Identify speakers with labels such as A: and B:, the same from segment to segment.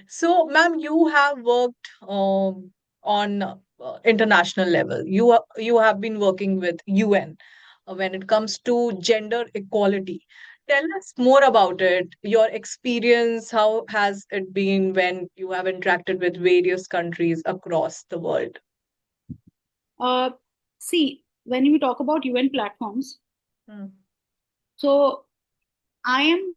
A: So, ma'am, you have worked on international level. You have been working with UN when it comes to gender equality. Tell us more about it. Your experience. How has it been when you have interacted with various countries across the world?
B: Uh, See, when we talk about UN platforms,
A: Hmm.
B: so I am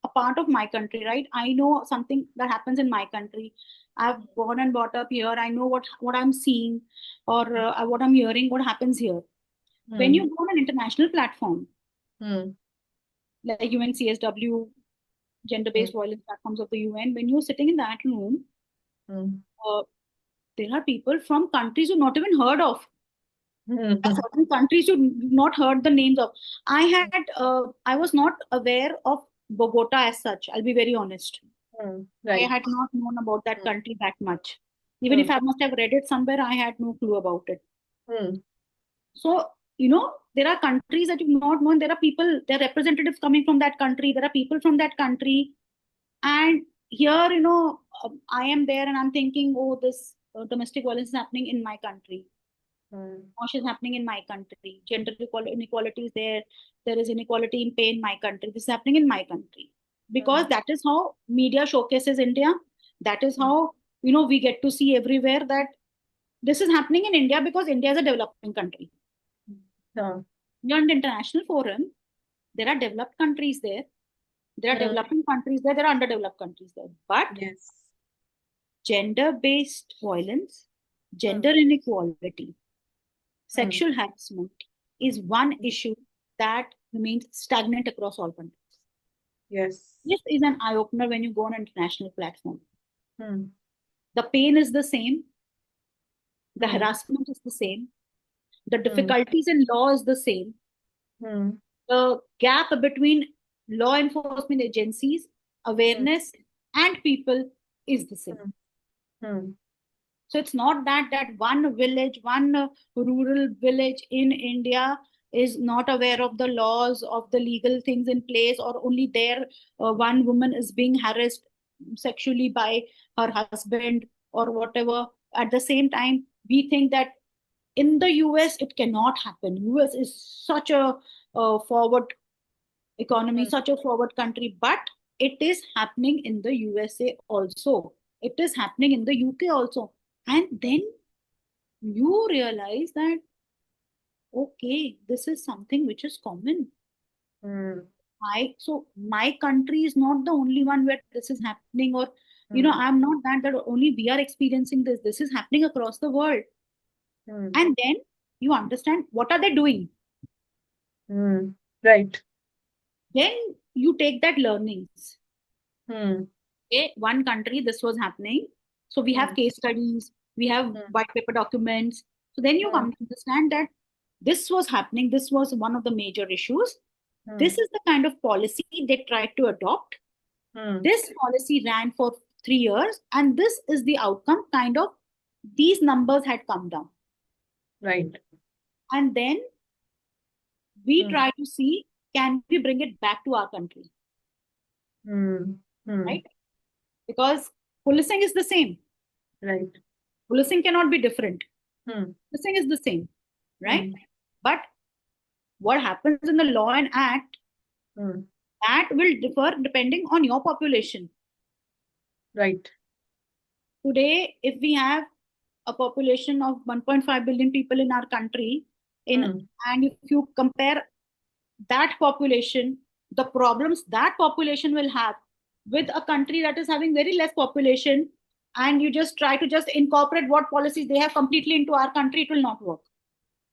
B: a part of my country, right? I know something that happens in my country. I've born and brought up here. I know what I'm seeing or what I'm hearing, what happens here. When you
A: Hmm.
B: go on an international platform
A: Hmm.
B: like UNCSW,
A: Hmm.
B: gender-based violence platforms of the UN, when you're sitting in that room,
A: Hmm.
B: uh, there are people from countries you've not even heard of. There
A: Hmm.
B: are certain countries you've not heard the names of. I was not aware of Bogota as such. I'll be very honest.
A: Hmm.
B: I
A: Right.
B: had not known about that
A: Hmm.
B: country that much. Even
A: Hmm.
B: if I must have read it somewhere, I had no clue about it.
A: Hmm.
B: So, there are countries that you've not known. There are people, there are representatives coming from that country. There are people from that country. And here, I am there and I'm thinking, oh, this domestic violence is happening in my country.
A: Hmm.
B: Mosh is happening in my country. Gender inequality is there. There is inequality in pay in my country. This is happening in my country.
A: Hmm.
B: Because that is how media showcases India. That is how, we get to see everywhere that this is happening in India because India is a developing country.
A: Hmm.
B: You're in the international forum, there are developed countries there. There are
A: Hmm.
B: developing countries there. There are underdeveloped countries there. But
A: Yes.
B: gender-based violence,
A: Hmm.
B: gender inequality,
A: Hmm.
B: sexual harassment is one issue that remains stagnant across all countries.
A: Yes.
B: This is an eye opener when you go on an international platform.
A: Hmm.
B: The pain is the same, the
A: Hmm.
B: harassment is the same, the
A: Hmm.
B: difficulties in law is the same,
A: Hmm.
B: the gap between law enforcement agencies,
A: Hmm.
B: awareness, and people is the same.
A: Hmm. Hmm.
B: So it's not that one village, one rural village in India is not aware of the laws of the legal things in place, or only there one woman is being harassed sexually by her husband or whatever. At the same time, we think that in the US it cannot happen. US is such a forward economy,
A: Hmm.
B: such a forward country, but it is happening in the USA also. It is happening in the UK also. And then you realize that, okay, this is something which is common.
A: Hmm.
B: My country is not the only one where this is happening, or
A: Hmm.
B: I'm not that only we are experiencing this. This is happening across the world.
A: Hmm.
B: And then you understand what are they doing.
A: Hmm. Right.
B: Then you take that learnings.
A: Hmm.
B: Okay, one country this was happening, so we have
A: Hmm.
B: case studies, we have
A: Hmm.
B: white paper documents. So then you
A: Hmm.
B: come to understand that this was happening, this was one of the major issues.
A: Hmm.
B: This is the kind of policy they tried to adopt.
A: Hmm.
B: This policy ran for 3 years, and this is the outcome. Kind of these numbers had come down,
A: Right.
B: and then we
A: Hmm.
B: try to see, can we bring it back to our country,
A: Hmm. Hmm.
B: right? Because policing is the same.
A: Right.
B: Policing cannot be different.
A: Hmm.
B: Policing is the same, right?
A: Hmm.
B: But what happens in the law and act,
A: Hmm.
B: that will differ depending on your population.
A: Right.
B: Today, if we have a population of 1.5 billion people in our country, in
A: Hmm.
B: and if you compare that population, the problems that population will have with a country that is having very less population, and you just try to just incorporate what policies they have completely into our country, it will not work.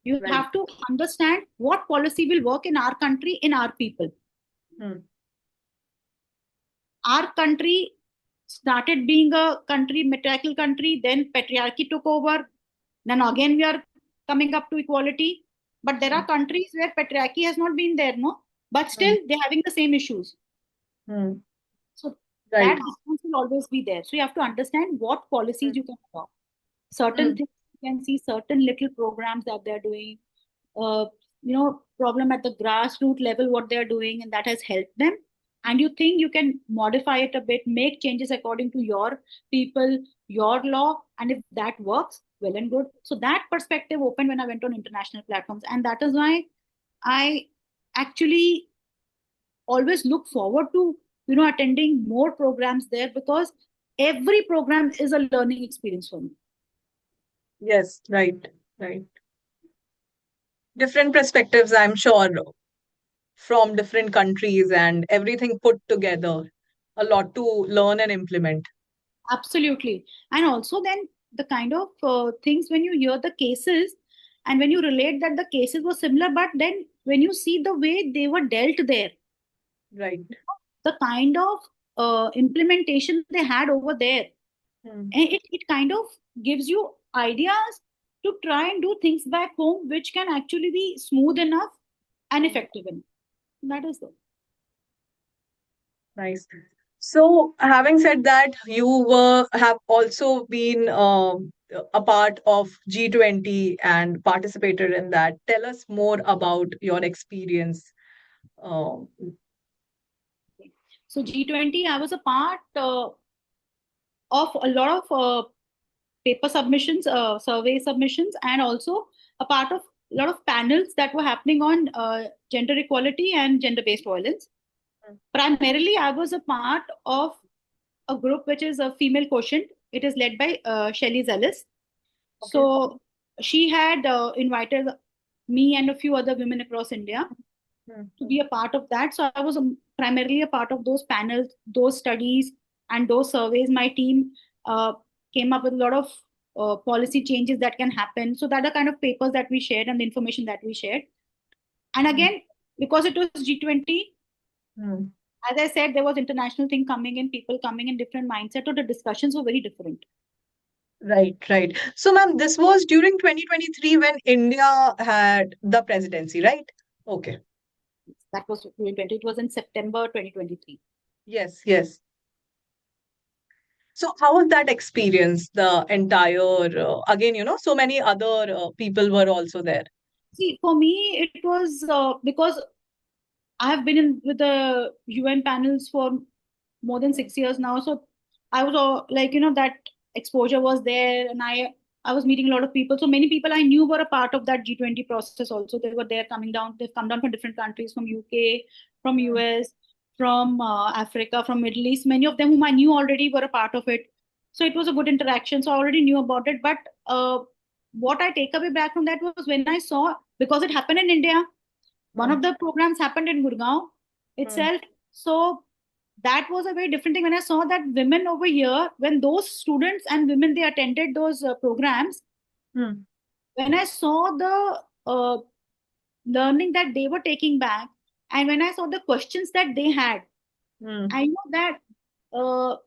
B: You
A: Right.
B: have to understand what policy will work in our country, in our people.
A: Hmm.
B: Our country started being a country, matriarchal country, then patriarchy took over. Then again, we are coming up to equality. But there are
A: Hmm.
B: countries where patriarchy has not been there, no? But
A: Hmm.
B: still, they're having the same issues.
A: Hmm.
B: So that
A: Right.
B: difference will always be there. So you have to understand what
A: Hmm.
B: policies you can adopt. Certain
A: Hmm.
B: things you can see, certain little programs that they're doing, problem at the grassroots level, what they're doing, and that has helped them. and you think you can modify it a bit, make changes according to your people, your law, and if that works, well and good. So that perspective opened when I went on international platforms, and that is why I actually always look forward to attending more programs there, because every program is a learning experience for me.
A: Yes, right, right. Different perspectives, I'm sure, from different countries and everything put together. A lot to learn and implement.
B: Absolutely. And also then the kind of things when you hear the cases and when you relate that the cases were similar, but then when you see the way they were dealt there,
A: Right.
B: the kind of implementation they had over there,
A: Hmm.
B: and it kind of gives you ideas to try and do things back home which can actually be smooth enough and
A: Hmm.
B: effective enough. That is the
A: Nice. So, having said that, you were have also been a part of G20 and participated in that. Tell us more about your experience. Um,
B: so G20. I was a part of a lot of paper submissions, survey submissions, and also a part of a lot of panels that were happening on gender equality and gender-based violence. Primarily, I was a part of a group which is a female quotient. It is led by Shelley Zellis.
A: okay.
B: So she had invited me and a few other women across India
A: Hmm.
B: to be a part of that. So I was primarily a part of those panels, those studies, and those surveys. My team uh, came up with a lot of policy changes that can happen. So that are kind of papers that we shared and the information that we shared. And
A: Hmm.
B: again, because it was G20,
A: Hmm.
B: as I said, there was international thing coming in, people coming in different mindset, or the discussions were very different.
A: Right, right. So, ma'am, this was during 2023 when India had the presidency, right? Okay.
B: That was 2020. It was in September 2023.
A: Yes, yes. So, how was that experience? The entire, again, so many other people were also there.
B: See, for me, it was because I have been in with the UN panels for more than 6 years now. So I was all, like, that exposure was there, and I was meeting a lot of people. So many people I knew were a part of that G20 process also. They were there coming down. They've come down from different countries, from UK, from
A: Mm,
B: US, from Africa, from Middle East. Many of them whom I knew already were a part of it. So it was a good interaction. So I already knew about it. But what I take away back from that was when I saw, because it happened in India, one
A: mm,
B: of the programs happened in Gurgaon
A: mm,
B: itself. So that was a very different thing when I saw that women over here, when those students and women they attended those programs,
A: mm,
B: when I saw the learning that they were taking back, and when I saw the questions that they had,
A: mm,
B: I know that uh,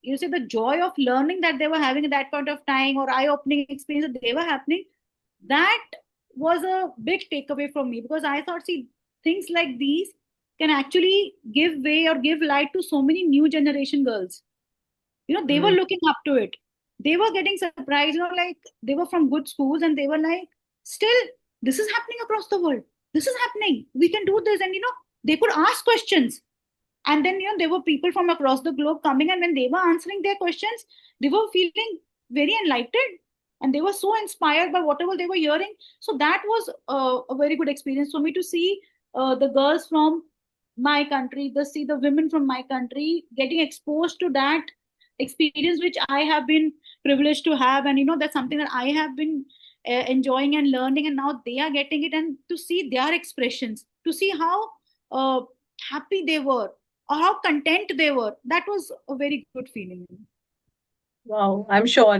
B: you see the joy of learning that they were having at that point of time, or eye-opening experience that they were happening, that was a big takeaway from me, because I thought, see, things like these can actually give way or give light to so many new generation girls. They were
A: mm,
B: looking up to it. They were getting surprised, like they were from good schools and they were like, still, this is happening across the world. This is happening. We can do this. And, they could ask questions. And then, there were people from across the globe coming, and when they were answering their questions, they were feeling very enlightened, and they were so inspired by whatever they were hearing. So that was a very good experience for me to see the girls from my country, see the women from my country getting exposed to that experience which I have been privileged to have, and that's something that I have been enjoying and learning, and now they are getting it, and to see their expressions, to see how uh, happy they were or how content they were, that was a very good feeling.
A: wow, I'm sure.